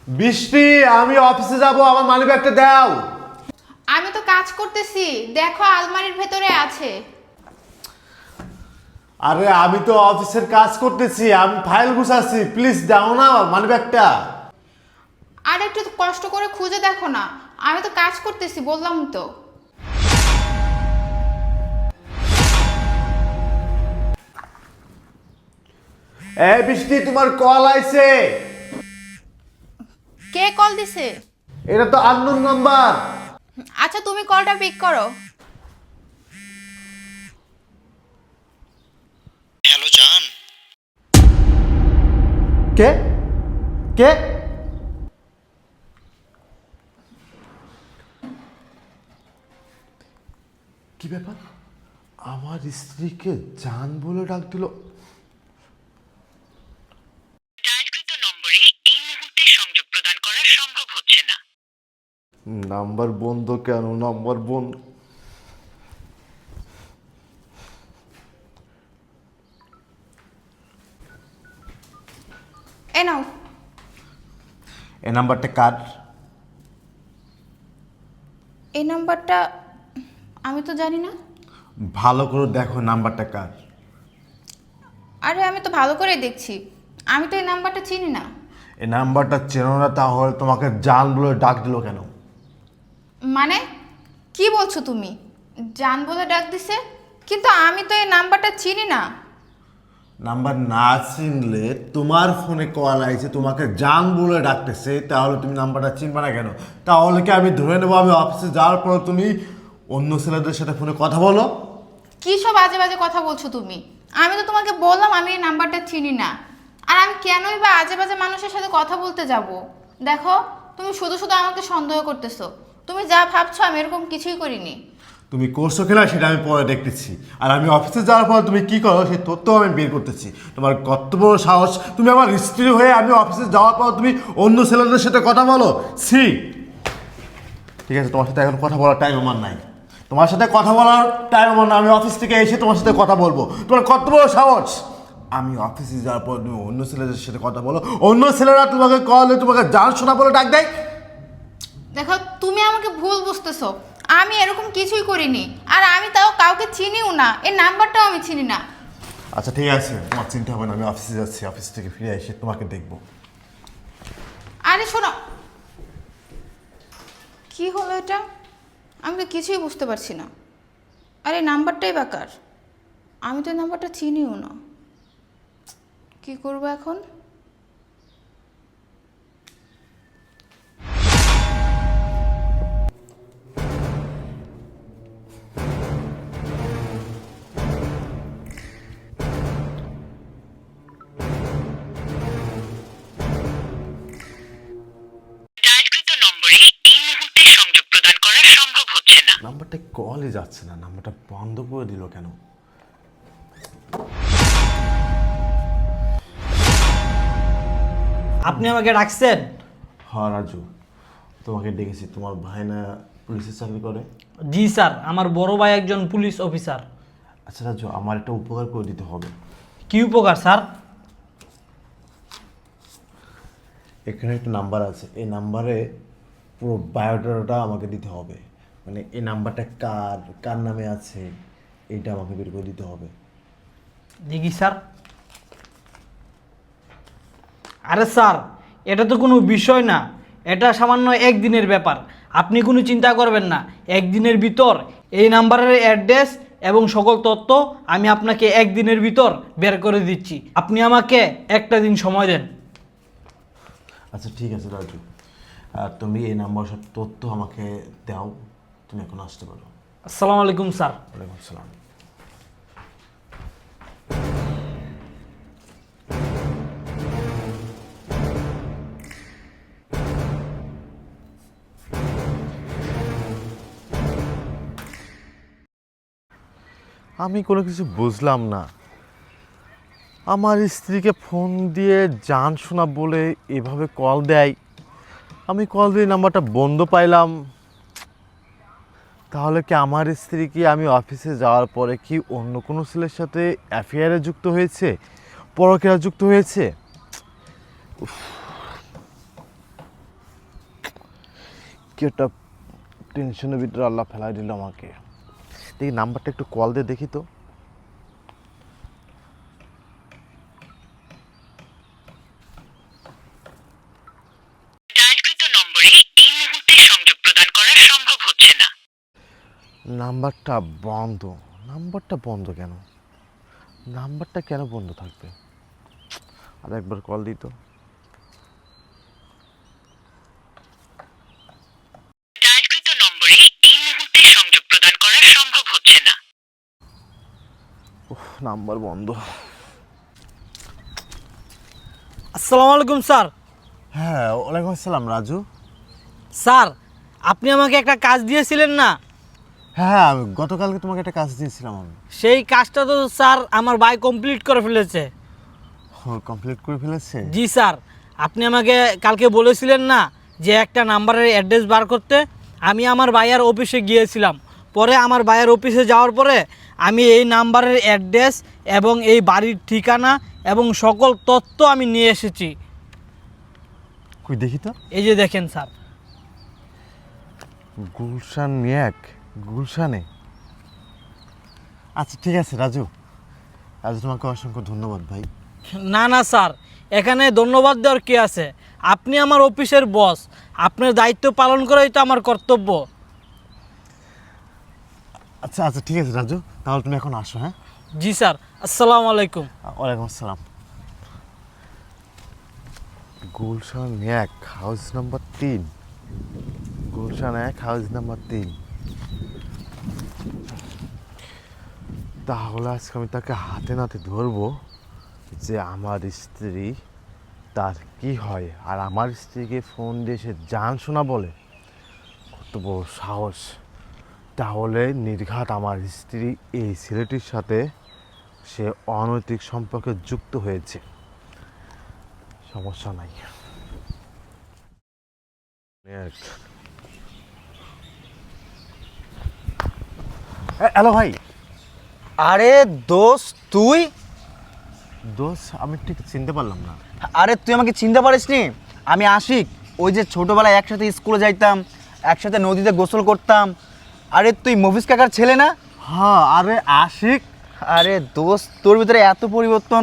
বৃষ্টি, আমি অফিসে যাব, আমার মানিব্যাগটা দাও। আমি তো কাজ করতেছি, দেখো আলমারির ভেতরে আছে। আরে আমি তো অফিসের কাজ করতেছি, আমি ফাইল গুছাচ্ছি, প্লিজ দাও না মানিব্যাগটা। আর একটু কষ্ট করে খুঁজে দেখো না, আমি তো কাজ করতেছি বললাম তো। এই বৃষ্টি, তোমার কল আইছে। কে কল দিছে? এটা তো আননোন নাম্বার। আচ্ছা তুমি কলটা পিক করো। হ্যালো জান। কে কে? কি ব্যাপার, আমার স্ত্রীকে জান বলে ডাক দিল? ডায়ালকৃত নম্বরে এই মুহূর্তে সংযোগ প্রদান করা সম্ভব হচ্ছে না। নাম্বার বন্ধ কেন? নাম্বার বন্ধ। এ নাও। এই নাম্বারটা কার? এই নাম্বারটা আমি তো জানি না। ভালো করে দেখো নাম্বারটা কার। আরে আমি তো ভালো করে দেখছি, আমি তো এই নাম্বারটা চিনি না। এই নাম্বারটা চেনো না, তাহলে তোমাকে জান বলে ডাক দিল কেন? মানে কি বলছো তুমি? জান বলে ডাক দিছে, কিন্তু আমি তো এই নাম্বারটা চিনি না। নাম্বার না চিনলে তোমার ফোনে কল আইছে, তোমাকে জান বলে ডাকতেছে, তাহলে তুমি নাম্বারটা চিনবে না কেন? তাহলে কি আমি ধরে নেবো আমি অফিসে যাওয়ার পর তুমি অন্য ছেলেদের সাথে ফোনে কথা বলো? কি সব বাজে বাজে কথা বলছো তুমি? আমি তো তোমাকে বললাম আমি এই নাম্বারটা চিনি না। আর আমি কেনই বা আজে বাজে মানুষের সাথে কথা বলতে যাব? দেখো, তুমি শুধু শুধু আমাকে সন্দেহ করতেছো। তুমি যা ভাবছো আমি এরকম কিছুই করিনি। তুমি করছো খেলা সেটা আমি পরে দেখতেছি, আর আমি অফিসে যাওয়ার পর তুমি কি করো সেই তথ্য আমি বের করতেছি। তোমার কত বড় সাহস, তুমি আমার স্ত্রী হয়ে আমি অফিসে যাওয়ার পর তুমি অন্য ছেলেদের সাথে কথা বলো? সি। ঠিক আছে, তোমার সাথে এখন কথা বলার টাইম আমার নাই। তোমার সাথে কথা বলার টাইম আমার না, আমি অফিস থেকে এসে তোমার সাথে কথা বলবো। তোমার কত বড় সাহস, আমি অফিসে যাওয়ার পর তুমি অন্য ছেলেদের সাথে কথা বলো, অন্য ছেলেরা তোমাকে কলে তোমাকে জান শোনা বলে ডাক দেয়। দেখো, তুমি আমাকে ভুল বুঝতেছো। আমি এরকম কিছুই করিনি, আর আমি তাও কাউকে চিনিও না, এই নাম্বারটাও আমি চিনি না। আচ্ছা ঠিক আছে, তোমার চিন্তা হবে না, আমি অফিসে যাচ্ছি, অফিস থেকে ফিরে এসে তোমাকে দেখবো। আরে শোনো, কি হলো এটা? আমি তো কিছুই বুঝতে পারছি না। আরে নাম্বারটাই বেকার, আমি তো এই নাম্বারটা চিনিও না। কি করবো এখন? ডায়ালকৃত নম্বরে এই মুহূর্তে সংযোগ প্রদান করা সম্ভব হচ্ছে না। নাম্বারটা কলই যাচ্ছে না, নাম্বারটা বন্ধ করে দিল কেন? আপনি আমাকে ডাকছেন? হ্যাঁ রাজু, তোমাকে ডেকেছি। তোমার ভাই না পুলিশের চাকরি করে? জি স্যার, আমার বড় ভাই একজন পুলিশ অফিসার। আচ্ছা রাজু, আমার একটা উপকার করে দিতে হবে। কি উপকার স্যার? এখানে একটা নাম্বার আছে, এই নাম্বারে পুরো বায়োডাটাটা আমাকে দিতে হবে। মানে এই নাম্বারটা কার কার নামে আছে এইটা আমাকে বের করে দিতে হবে। দেখি স্যার। আরে স্যার, এটা তো কোনো বিষয় না, এটা সামান্য একদিনের ব্যাপার। আপনি কোনো চিন্তা করবেন না, একদিনের ভিতর এই নাম্বারের অ্যাড্রেস এবং সকল তথ্য আমি আপনাকে একদিনের ভিতর বের করে দিচ্ছি। আপনি আমাকে একটা দিন সময় দেন। আচ্ছা ঠিক আছে রাজু, আর তুমি এই নাম্বার সব তথ্য আমাকে দাও, তুমি এখন আসতে পারো। আসসালামু আলাইকুম স্যার। ওয়ালাইকুম আসসালাম। আমি কোনো কিছু বুঝলাম না। আমার স্ত্রীকে ফোন দিয়ে জান শোনা বলে এভাবে কল দেয়, আমি কল দিয়ে নাম্বারটা বন্ধ পাইলাম। তাহলে কি আমার স্ত্রী কি আমি অফিসে যাওয়ার পরে কি অন্য কোনো ছেলের সাথে অ্যাফেয়ারে যুক্ত হয়েছে, পরকীয়া যুক্ত হয়েছে? কি একটা টেনশনের ভিতরে আল্লাহ ফেলাই দিল আমাকে। দেখি নাম্বারটা একটু কল দিয়ে দেখি তো। ডায়ালকৃত নম্বরে এই মুহূর্তে সংযোগ প্রদান করা সম্ভব হচ্ছে না। নাম্বারটা বন্ধ। নাম্বারটা বন্ধ কেন? নাম্বারটা কেন বন্ধ থাকবে? আর একবার কল দিত। ডায়ালকৃত নম্বরে এই মুহূর্তে সংযোগ প্রদান করা সম্ভব হচ্ছে না। নাম্বার বন্ধ। আসসালামু আলাইকুম স্যার। হ্যাঁ, ওয়ালাইকুম আসসালাম রাজু। স্যার, আপনি আমাকে একটা কাজ দিয়েছিলেন না? হ্যাঁ, আমি গতকালকে তোমাকে একটা কাজ দিয়েছিলাম। আমি সেই কাজটা তো স্যার আমার ভাই কমপ্লিট করে ফেলেছে। কমপ্লিট করে ফেলেছে। জি স্যার, আপনি আমাকে কালকে বলেছিলেন না যে একটা নাম্বারের অ্যাড্রেস বার করতে। আমি আমার ভাইয়ের অফিসে গিয়েছিলাম। পরে আমার ভাইয়ের অফিসে যাওয়ার পরে আমি এই নাম্বারের অ্যাড্রেস এবং এই বাড়ির ঠিকানা এবং সকল তথ্য আমি নিয়ে এসেছি। কই দেখি তো। এই যে দেখেন স্যার। গুলশান এক, গুলশানে। আচ্ছা ঠিক আছে রাজু। রাজু, তোমাকে অসংখ্য ধন্যবাদ ভাই। না না স্যার, এখানে ধন্যবাদ দেওয়ার কি আছে? আপনি আমার অফিসের বস, আপনার দায়িত্ব পালন করাই তো আমার কর্তব্য। আচ্ছা আচ্ছা ঠিক আছে রাজু, তাহলে তুমি এখন আসো। হ্যাঁ, জি স্যার, আসসালামু আলাইকুম। ওয়ালাইকুম আসসালাম। গুলশান এক, হাউস নাম্বার 3। গুলশান এক, হাউস নাম্বার 3। তাহলে আজকে আমি তাকে হাতে নাতে ধরবো যে আমার স্ত্রী তার কি হয়, আর আমার স্ত্রীকে ফোন দিয়ে সে জান শোনা বলে। কত বড় সাহস! তাহলে নির্ঘাত আমার স্ত্রী এই ছেলেটির সাথে সে অনৈতিক সম্পর্কে যুক্ত হয়েছে। সমস্যা নাই। হ্যালো ভাই। আরে দোস্ত তুই? দোষ আমি ঠিক চিনতে পারলাম না। আরে তুই আমাকে চিনতে পারিসনি? আমি আশিক। ওই যে ছোটবেলায় একসাথে স্কুলে যাইতাম, একসাথে নদীতে গোসল করতাম। আরে তুই মফিজ কাকার ছেলে না? হ্যাঁ, আরে আশিক। আরে দোস্ত, তোর ভিতরে এত পরিবর্তন,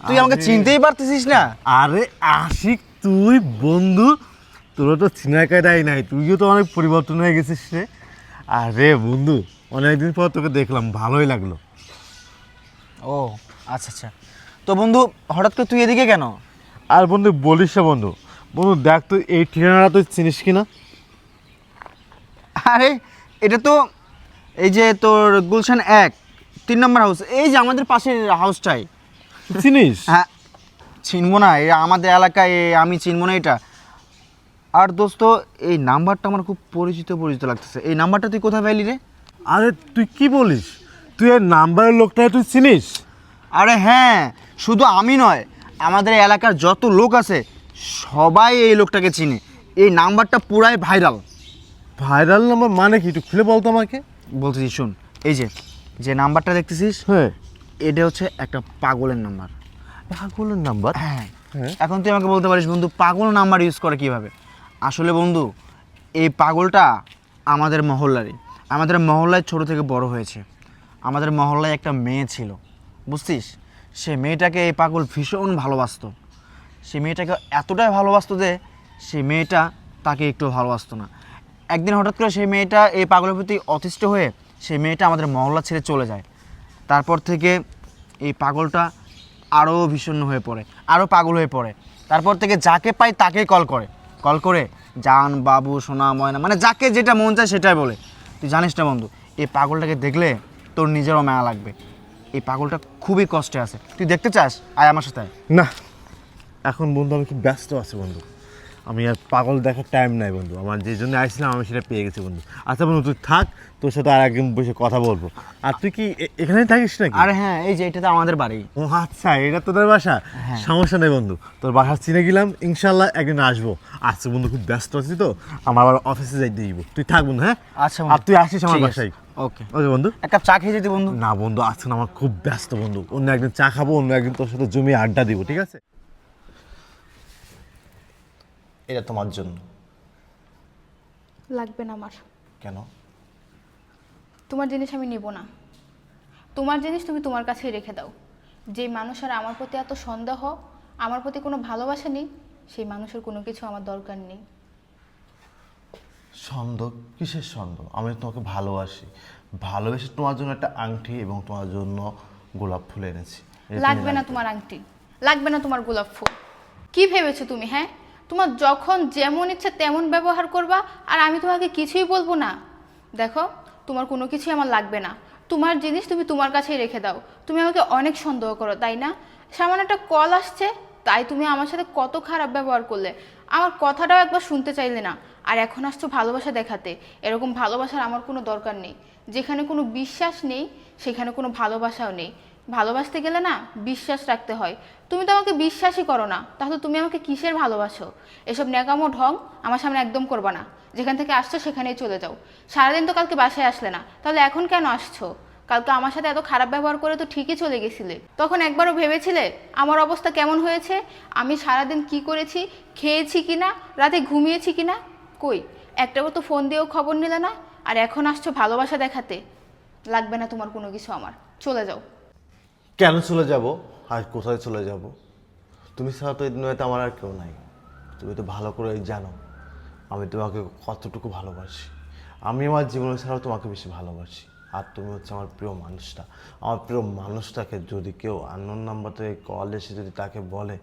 তুই আমাকে আরে। চিনতেই পারতেছিস না? আরে আশিক, তুই বন্ধু? তোর তো চিনাকাটাই নাই, তুইও তো অনেক পরিবর্তন হয়ে গেছিস রে। আরে বন্ধু, অনেকদিন পর তোকে দেখলাম, ভালোই লাগলো। ও আচ্ছা আচ্ছা। তো বন্ধু, হঠাৎ করে তুই এদিকে কেন? আর বন্ধু বলিস না বন্ধু। বন্ধু দেখ, তুই এই ঠিকানাটা তুই চিনিস কি না? আরে এটা তো এই যে তোর গুলশান 1, 3 নম্বর হাউস, এই যে আমাদের পাশের হাউসটাই। চিনিস? হ্যাঁ, চিনবো না? এটা আমাদের এলাকায়, আমি চিনবো না এটা? আর দোস্ত, এই নাম্বারটা আমার খুব পরিচিত পরিচিত লাগতেছে। এই নাম্বারটা তুই কোথায় পাইলি রে? আরে তুই কি বলিস? তুই এই নাম্বারের লোকটাকে তুই চিনিস? আরে হ্যাঁ, শুধু আমি নয়, আমাদের এলাকার যত লোক আছে সবাই এই লোকটাকে চিনে। এই নাম্বারটা পুরাই ভাইরাল। ভাইরাল নাম্বার মানে কি? একটু খুলে বলতো আমাকে। বলতেছি শুন, এই যে যে নাম্বারটা দেখতেছিস, হ্যাঁ। এটা হচ্ছে একটা পাগলের নাম্বার। পাগলের নাম্বার? হ্যাঁ। হ্যাঁ। এখন তুই আমাকে বলতে পারিস বন্ধু, পাগল নাম্বার ইউজ করে কিভাবে? আসলে বন্ধু, এই পাগলটা আমাদের মহল্লারই। আমাদের মহল্লায় ছোট থেকে বড় হয়েছে। আমাদের মহল্লায় একটা মেয়ে ছিল, বুঝছিস? সে মেয়েটাকে এই পাগল ভীষণ ভালোবাসতো। সে মেয়েটাকে এতটাই ভালোবাসতো যে সেই মেয়েটা তাকে একটু ভালোবাসতো না। একদিন হঠাৎ করে সেই মেয়েটা এই পাগলের প্রতি অতিষ্ঠ হয়ে সেই মেয়েটা আমাদের মহল্লা ছেড়ে চলে যায়। তারপর থেকে এই পাগলটা আরও ভীষণ হয়ে পড়ে, আরও পাগল হয়ে পড়ে। তারপর থেকে যাকে পায় তাকেই কল করে জান, বাবু, সোনা, ময়না, মানে যাকে যেটা মন চায় সেটাই বলে। তুই জানিস না বন্ধু, এই পাগলটাকে দেখলে তোর নিজেরও মায়া লাগবে। এই পাগলটা খুবই কষ্টে আছে। তুই দেখতে চাস? আয় আমার সাথে আয়। না, এখন বন্ধু আমি খুব ব্যস্ত আছি বন্ধু। আমি আর পাগল দেখার টাইম নাই বন্ধু। আমার যে জন্য আসছিলাম আমি সেটা পেয়ে গেছি বন্ধু। আচ্ছা বন্ধু, তুই থাক, তোর সাথে আর একদিন বসে কথা বলবো। আর তুই কি এখানেই থাকিস নাকি? আরে হ্যাঁ, এই যে এটা তো আমাদের বাড়ি। ও আচ্ছা, এটা তোদের বাসা? হ্যাঁ। সমস্যা নেই বন্ধু, তোর বাসা চিনে গেলাম, ইনশাল্লাহ একদিন আসবো। আচ্ছা বন্ধু, খুব ব্যস্ত আছি তো, আমার আবার অফিসে যাইতে দিব। তুই থাক বন্ধু। হ্যাঁ আচ্ছা আর তুই আসিস আমার ঠিক আছে। বাসায়। ওকে। ওকে বন্ধু। এক কাপ চা খেয়ে যেতে বন্ধু। না বন্ধু, আজকে না আমার খুব ব্যস্ত বন্ধু। অন্য একদিন চা খাবো, অন্য একদিন তোর সাথে জমিয়ে আড্ডা দিব, ঠিক আছে? এটা তোমার জন্য। লাগবে না আমার। কেন? তোমার জিনিস আমি নেব না। তোমার জিনিস তুমি তোমার কাছেই রেখে দাও। যে মানুষের আমার প্রতি এত সন্দেহ, আমার প্রতি কোনো ভালোবাসা নেই, সেই মানুষের কোনো কিছু আমার দরকার নেই। সন্দেহ? কিসের সন্দেহ? আমি তোমাকে ভালোবাসি, ভালোবেসে তোমার জন্য একটা আংটি এবং তোমার জন্য গোলাপ ফুল এনেছি। এটা তুমি লাগবে না রাখবে। তোমার আংটি, লাগবে না তোমার গোলাপ ফুল। কি ভেবেছো তুমি? হ্যাঁ, তোমার যখন যেমন ইচ্ছে তেমন ব্যবহার করবা, আর আমি তোমাকে কিছুই বলবো না। দেখো, তোমার কোনো কিছুই আমার লাগবে না। তোমার জিনিস তুমি তোমার কাছেই রেখে দাও। তুমি আমাকে অনেক সন্দেহ করো, তাই না? সামান্য একটা কল আসছে, তাই তুমি আমার সাথে কত খারাপ ব্যবহার করলে। আমার কথাটাও একবার শুনতে চাইলে না, আর এখন আসছো ভালোবাসা দেখাতে। এরকম ভালোবাসার আমার কোনো দরকার নেই। যেখানে কোনো বিশ্বাস নেই, সেখানে কোনো ভালোবাসাও নেই। ভালোবাসতে গেলে না, বিশ্বাস রাখতে হয়। তুমি তো আমাকে বিশ্বাসই করো না, তাহলে তুমি আমাকে কিসের ভালোবাসো? এসব ন্যাকামো ঢং আমার সামনে একদম করবা না। যেখান থেকে আসছো সেখানেই চলে যাও। সারাদিন তো কালকে বাসায় আসলে না, তাহলে এখন কেন আসছো? কালকে আমার সাথে এত খারাপ ব্যবহার করে তো ঠিকই চলে গেছিলে। তখন একবারও ভেবেছিলে আমার অবস্থা কেমন হয়েছে? আমি সারাদিন কি করেছি, খেয়েছি কিনা, রাতে ঘুমিয়েছি কিনা? কই একটাও তো ফোন দিয়েও খবর নিলে না। আর এখন আসছো ভালোবাসা দেখাতে। লাগবে না তোমার কোনো কিছু আমার, চলে যাও। কেন চলে যাব? আর কোথায় চলে যাব? তুমি ছাড়া তো এই দুনিয়াতে আমার আর কেউ নাই। তুমি তো ভালো করে জানো আমি তোমাকে কতটুকু ভালোবাসি। আমি আমার জীবনে ছাড়াও তোমাকে বেশি ভালোবাসি। আর তুমি হচ্ছে আমার প্রিয় মানুষটা। আমার প্রিয় মানুষটাকে যদি কেউ আননোন নাম্বার থেকে কল এসে যদি তাকে বলে,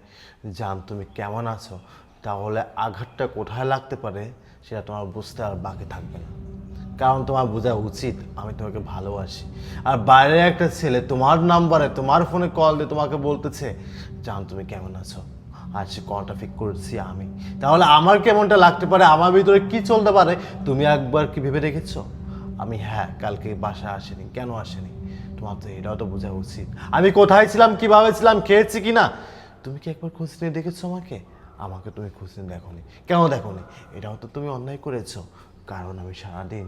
জান তুমি কেমন আছো, তাহলে আঘাতটা কোথায় লাগতে পারে সেটা তোমার বুঝতে আর বাকি থাকবে না। কারণ তোমার বোঝা উচিত আমি তোমাকে ভালোবাসি। আর বাইরে একটা ছেলে তোমার নাম্বারে তোমার ফোনে কল দিয়ে তোমাকে বলতেছে, জান তুমি কেমন আছো, আর সে কলটা পিক করছি আমি, তাহলে আমার কেমনটা লাগতে পারে, আমার ভিতরে কি চলতে পারে তুমি একবার কি ভেবে রেখেছো? আমি হ্যাঁ কালকে বাসায় আসেনি, কেন আসেনি? তোমার তো এটাও তো বোঝা উচিত আমি কোথায় ছিলাম, কিভাবে ছিলাম, খেয়েছি কিনা। তুমি কি একবার খোঁজ নিয়ে দেখেছো আমাকে? আমাকে তুমি খোঁজ নিয়ে দেখোনি। কেন দেখোনি? এটাও তো তুমি অন্যায় করেছো। কারণ আমি সারাদিন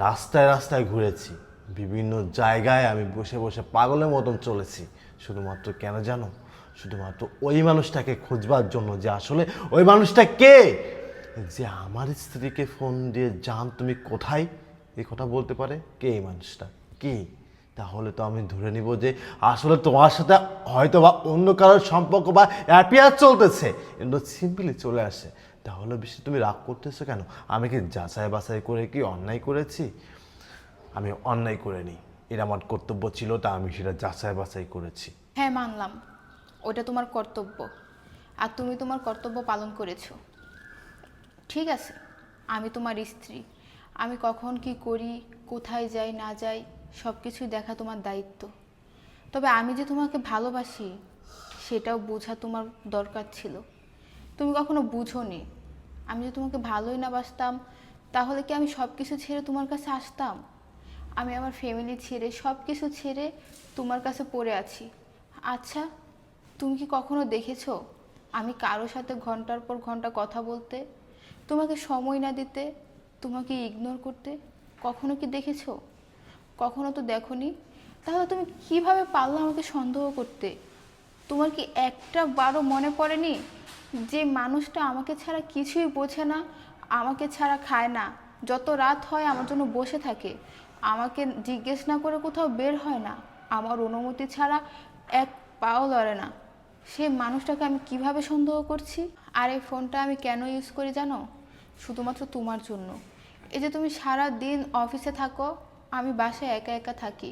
রাস্তায় রাস্তায় ঘুরেছি, বিভিন্ন জায়গায় আমি বসে বসে পাগলের মতন চলেছি। শুধুমাত্র কেন জানো? শুধুমাত্র ওই মানুষটাকে খুঁজবার জন্য, যে আসলে ওই মানুষটা কে, যে আমার স্ত্রীকে ফোন দিয়ে জান তুমি কোথায় এই কথা বলতে পারে। কে এই মানুষটা, কে? তাহলে তো আমি ধরে নিব যে আসলে তোমার সাথে হয়তো বা অন্য কারোর সম্পর্ক বা অ্যাপিয়ার চলতেছে, কিন্তু সিম্পলি চলে আসে। তাহলে বেশি তুমি রাগ করতেছো কেন? আমি কি যাচাই বাছাই করে কি অন্যায় করেছি? আমি অন্যায় করিনি, এটা আমার কর্তব্য ছিল, তা আমি সেটা যাচাই বাছাই করেছি। হ্যাঁ, মানলাম ওটা তোমার কর্তব্য, আর তুমি তোমার কর্তব্য পালন করেছো। ঠিক আছে, আমি তোমার স্ত্রী। আমি কখন কি করি, কোথায় যাই না যাই, সব কিছুই দেখা তোমার দায়িত্ব। তবে আমি যে তোমাকে ভালোবাসি সেটাও বোঝা তোমার দরকার ছিল। তুমি কখনো বুঝোনি। আমি যে তোমাকে ভালোই না বাসতাম, তাহলে কি আমি সব কিছু ছেড়ে তোমার কাছে আসতাম? আমি আমার ফ্যামিলি ছেড়ে, সব কিছু ছেড়ে তোমার কাছে পড়ে আছি। আচ্ছা, তুমি কি কখনো দেখেছো আমি কারোর সাথে ঘন্টার পর ঘন্টা কথা বলতে, তোমাকে সময় না দিতে, তোমাকে ইগনোর করতে? কখনো কি দেখেছো? কখনো তো দেখোনি। তাহলে তুমি কিভাবে পারলে আমাকে সন্দেহ করতে? তোমার কি একটা বারও মনে পড়েনি যে মানুষটা আমাকে ছাড়া কিছুই বোঝে না, আমাকে ছাড়া খায় না, যত রাত হয় আমার জন্য বসে থাকে, আমাকে জিজ্ঞেস না করে কোথাও বের হয় না, আমার অনুমতি ছাড়া এক পাও লড়ে না, সেই মানুষটাকে আমি কিভাবে সন্দেহ করছি? আর এই ফোনটা আমি কেন ইউজ করি জানো? শুধুমাত্র তোমার জন্য। এই যে তুমি সারা দিন অফিসে থাকো, আমি বাসায় একা একা থাকি,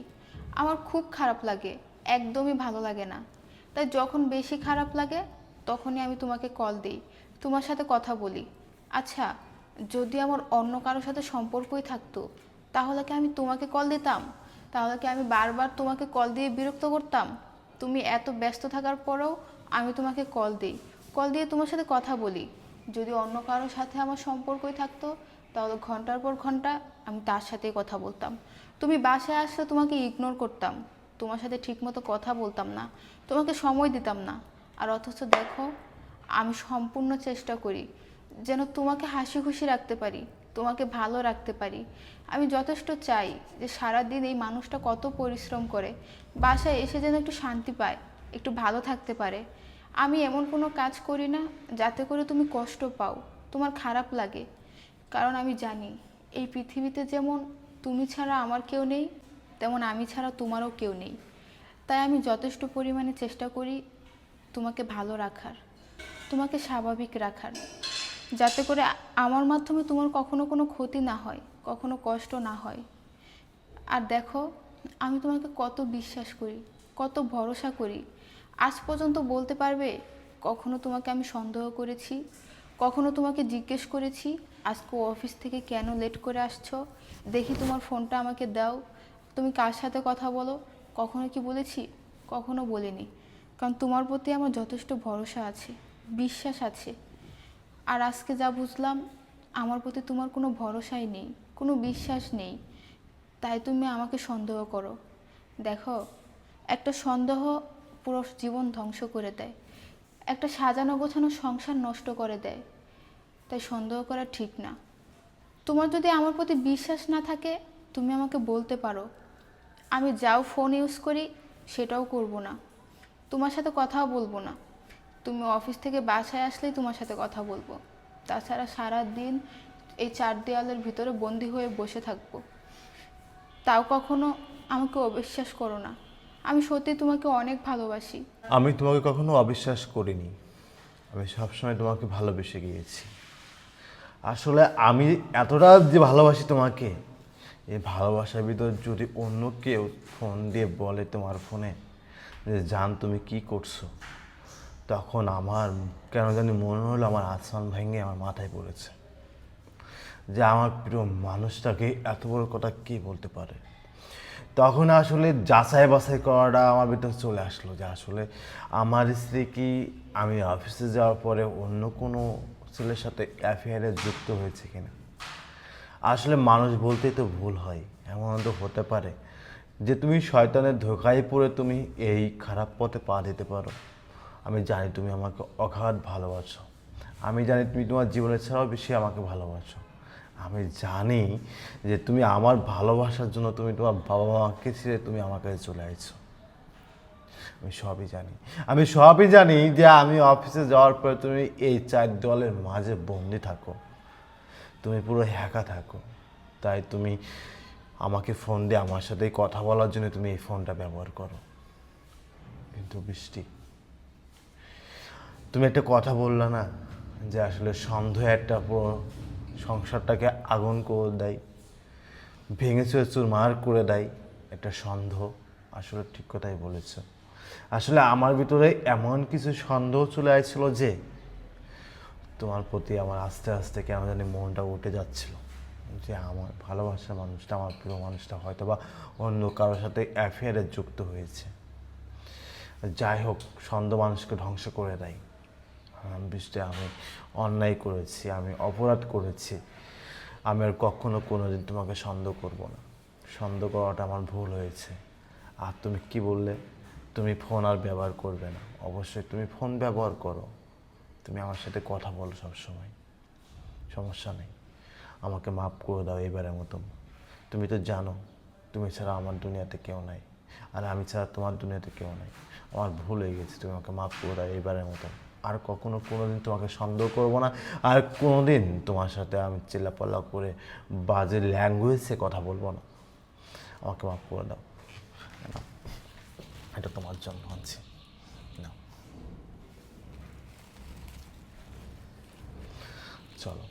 আমার খুব খারাপ লাগে, একদমই ভালো লাগে না। তাই যখন বেশি খারাপ লাগে তখনই আমি তোমাকে কল দিই, তোমার সাথে কথা বলি। আচ্ছা, যদি আমার অন্য কারোর সাথে সম্পর্কই থাকতো, তাহলে কি আমি তোমাকে কল দিতাম? তাহলে কি আমি বারবার তোমাকে কল দিয়ে বিরক্ত করতাম? তুমি এত ব্যস্ত থাকার পরেও আমি তোমাকে কল দিই, কল দিয়ে তোমার সাথে কথা বলি। যদি অন্য কারোর সাথে আমার সম্পর্কই থাকতো, তাহলে ঘন্টার পর ঘন্টা আমি তার সাথেই কথা বলতাম। তুমি বাসায় আসলে তোমাকে ইগনোর করতাম, তোমার সাথে ঠিকমতো কথা বলতাম না, তোমাকে সময় দিতাম না। আর অথচ দেখো, আমি সম্পূর্ণ চেষ্টা করি যেন তোমাকে হাসি খুশি রাখতে পারি, তোমাকে ভালো রাখতে পারি। আমি যথেষ্ট চাই যে সারাদিন এই মানুষটা কত পরিশ্রম করে, বাসায় এসে যেন একটু শান্তি পায়, একটু ভালো থাকতে পারে। আমি এমন কোনো কাজ করি না যাতে করে তুমি কষ্ট পাও, তোমার খারাপ লাগে। কারণ আমি জানি এই পৃথিবীতে যেমন তুমি ছাড়া আমার কেউ নেই, তেমন আমি ছাড়া তোমারও কেউ নেই। তাই আমি যথেষ্ট পরিমাণে চেষ্টা করি তোমাকে ভালো রাখার, তোমাকে স্বাভাবিক রাখার, যাতে করে আমার মাধ্যমে তোমার কখনো কোনো ক্ষতি না হয়, কখনো কষ্ট না হয়। আর দেখো, আমি তোমাকে কত বিশ্বাস করি, কত ভরসা করি। আজ পর্যন্ত বলতে পারবে কখনো তোমাকে আমি সন্দেহ করেছি, কখনো তোমাকে জিজ্ঞেস করেছি আজকে অফিস থেকে কেন লেট করে আসছো, দেখি তোমার ফোনটা আমাকে দাও, তুমি কার সাথে কথা বলো, কখনো কি বলেছি? কখনো বলিনি। কারণ তোমার প্রতি আমার যথেষ্ট ভরসা আছে, বিশ্বাস আছে। আর আজকে যা বুঝলাম, আমার প্রতি তোমার কোনো ভরসাই নেই, কোনো বিশ্বাস নেই, তাই তুমি আমাকে সন্দেহ করো। দেখো, একটা সন্দেহ পুরো জীবন ধ্বংস করে দেয়, একটা সাজানো গোছানো সংসার নষ্ট করে দেয়। তাই সন্দেহ করা ঠিক না। তোমার যদি আমার প্রতি বিশ্বাস না থাকে, তুমি আমাকে বলতে পারো। আমি যাও ফোন ইউজ করি সেটাও করব না, তোমার সাথে কথাও বলবো না। তুমি অফিস থেকে বাসায় আসলেই তোমার সাথে কথা বলবো। তাছাড়া সারা দিন এই 4 দেওয়ালের ভিতরে বন্দি হয়ে বসে থাকবো। তাও কখনো আমাকে অবিশ্বাস করো না। আমি সত্যি তোমাকে অনেক ভালোবাসি। আমি তোমাকে কখনো অবিশ্বাস করিনি, আমি সবসময় তোমাকে ভালোবেসে গিয়েছি। আসলে আমি এতটা যে ভালোবাসি তোমাকে, এই ভালোবাসার ভিতর যদি অন্য কেউ ফোন দিয়ে বলে তোমার ফোনে যে জান তুমি কি করছো, তখন আমার কেন জানি মনে হলো আমার আসমান ভেঙে আমার মাথায় পড়েছে যে আমার প্রিয় মানুষটাকে এত বড় কথা কে বলতে পারে। তখন আসলে যাচাই বাছাই করাটা আমার ভিতরে চলে আসলো যে আসলে আমার স্ত্রী কি আমি অফিসে যাওয়ার পরে অন্য কোনো ছেলের সাথে অ্যাফেয়ারে যুক্ত হয়েছে কিনা। আসলে মানুষ বলতেই তো ভুল হয়, এমন তো হতে পারে যে তুমি শয়তানের ধোঁকায় পড়ে তুমি এই খারাপ পথে পা দিতে পারো। আমি জানি তুমি আমাকে অগাধ ভালোবাসো, আমি জানি তুমি তোমার জীবনের ছাড়াও বেশি আমাকে ভালোবাসো। আমি জানি যে তুমি আমার ভালোবাসার জন্য তুমি তোমার বাবা মাকে ছেড়ে তুমি আমার কাছে চলে আসছো। আমি সবই জানি, আমি সবই জানি যে আমি অফিসে যাওয়ার পরে তুমি এই 4 দেওয়ালের মাঝে বন্দি থাকো, তুমি পুরো একা থাকো। তাই তুমি আমাকে ফোন দিয়ে আমার সাথে কথা বলার জন্য তুমি এই ফোনটা ব্যবহার করো। কিন্তু বৃষ্টি, তুমি একটা কথা বললা না যে আসলে সন্দেহ একটা পুরো সংসারটাকে আগুন করে দেয়, ভেঙে চুরে চুরমার করে দেয় একটা সন্দেহ। আসলে ঠিক কথাই বলেছ। আসলে আমার ভিতরে এমন কিছু সন্দেহ চলে আসছিল যে তোমার প্রতি আমার আস্তে আস্তে কেন জানি মনটা উঠে যাচ্ছিল যে আমার ভালোবাসার মানুষটা, আমার প্রিয় মানুষটা হয়তো বা অন্য কারোর সাথে অ্যাফেয়ারে যুক্ত হয়েছে। যাই হোক, সন্দেহ মানুষকে ধ্বংস করে দেয়। বৃষ্টি, আমি অন্যায় করেছি, আমি অপরাধ করেছি। আমি আর কখনো কোনোদিন তোমাকে সন্দেহ করব না। সন্দেহ করাটা আমার ভুল হয়েছে। আর তুমি কি বললে তুমি ফোন আর ব্যবহার করবে না? অবশ্যই তুমি ফোন ব্যবহার করো, তুমি আমার সাথে কথা বলো সবসময়, সমস্যা নেই। আমাকে মাফ করে দাও এবারের মতো। তুমি তো জানো তুমি ছাড়া আমার দুনিয়াতে কেউ নাই, আর আমি ছাড়া তোমার দুনিয়াতে কেউ নাই। আমার ভুল হয়ে গেছে, তুমি আমাকে মাফ করে দাও এবারের মতো। আর কখনো কোনোদিন তোমাকে সন্দেহ করবো না, আর কোনোদিন তোমার সাথে আমি চিল্লাপাল্লা করে বাজে ল্যাঙ্গুয়েজে কথা বলবো না। আমাকে মাফ করে দাও, এটা তোমার জন্য আনছি না। চলো।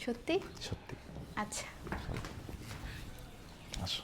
সত্যি? সত্যি। আচ্ছা, আসো।